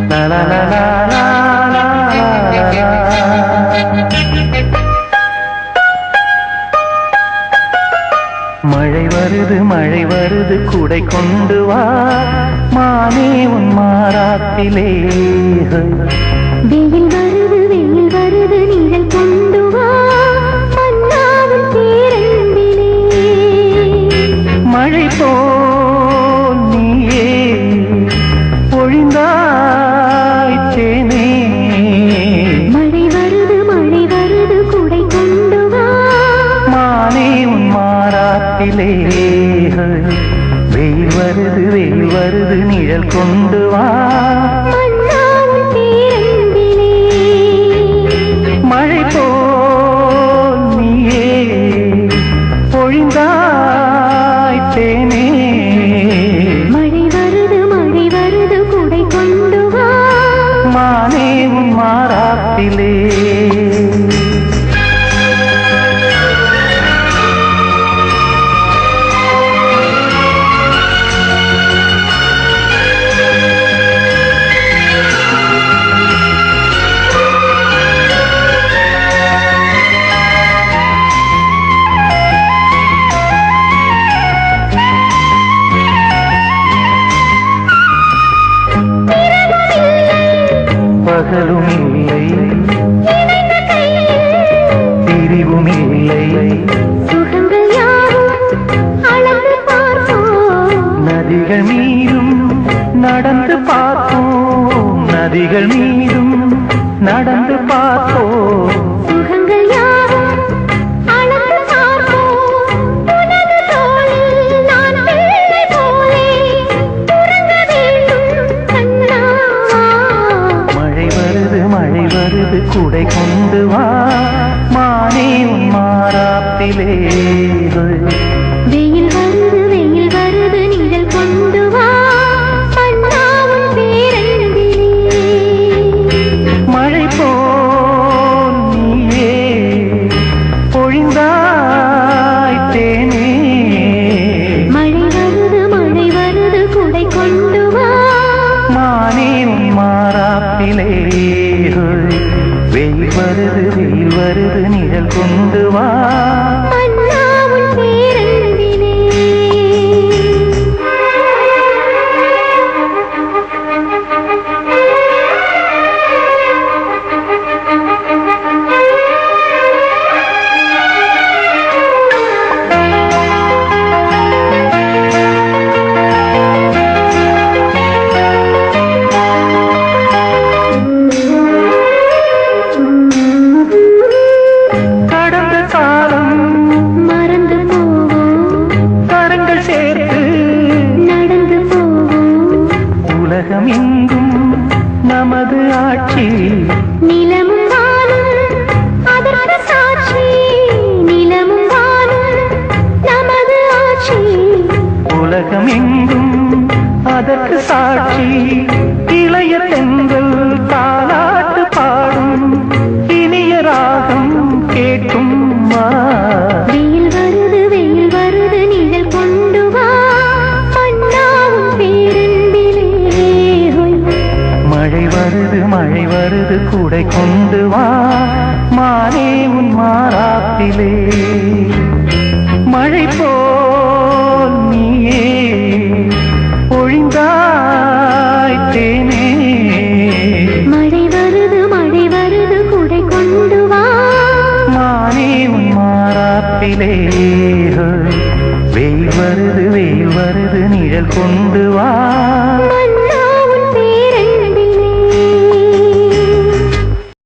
லா லா லா லா லா லா லா. மழை வருது குடை கொண்டு வா மானே உன் மாறாத்திலே. வெயில் வருது நீங்கள் கொண்டு வா மன்னாவின் பேரன்பிலே. மழை போல் நீயே பொழிந்தாய் தேனே. மழை வருது குடை கொண்டு வா மானே உன் மாறாத்திலே. வெயில் வருது நிழல் கொண்டு வா மன்னாவின் பேரன்பிலே. மழை போல் நீயே பொழிந்தாய் தேனே. மழை வருது குடை கொண்டு வா மானே உன் மாறாத்திலே. பகலும் இல்லை பிரிவும் இல்லை. சுகங்கள் யாவும் அளந்து பார்ப்போம். நதிகள் மீதும் நடந்து பார்ப்போம். நதிகள் மீதும் நடந்து பார்ப்போம். சுகங்கள் யாவும் அளந்து பார்ப்போம். உனது தோளில் நான் பிள்ளை போலே உறங்க வேண்டும் கண்ணா. மழை வருது குடை கொண்டு வா மானே உன் மாறாத்திலே. வெயில் வருது நிழல் கொண்டு வா மன்னாவின் பேரன்பிலே. மழை போல் நீயே பொழிந்தாய் தேனே. மழை வருது குடை கொண்டு வா மானே உன் மாறாத்திலே. வெயில் வருது நிழல் கொண்டு வா மன்னாவின் பேரன்பிலே. உலகமெங்கும் நமது ஆட்சி. நிலமும் வானும் அதற்கு சாட்சி. நிலமும் வானும் நமது ஆட்சி. உலகமெங்கும் அதற்கு சாட்சி. இளைய பெண்கள் தாலாட்டு பாடும் இனிய ராகம் கேட்கும். வெயில் வருது நிழல் கொண்டு வா மன்னாவின் பேரன்பிலே. மழை வருது குடை கொண்டு வா மானே உன் மாறாத்திலே. மழை போல் நீயே பொழிந்தாய் தேனே. மழை வருது குடை கொண்டு வா மானே உன் மாறாத்திலே. வெயில் வருது நிழல் கொண்டு வா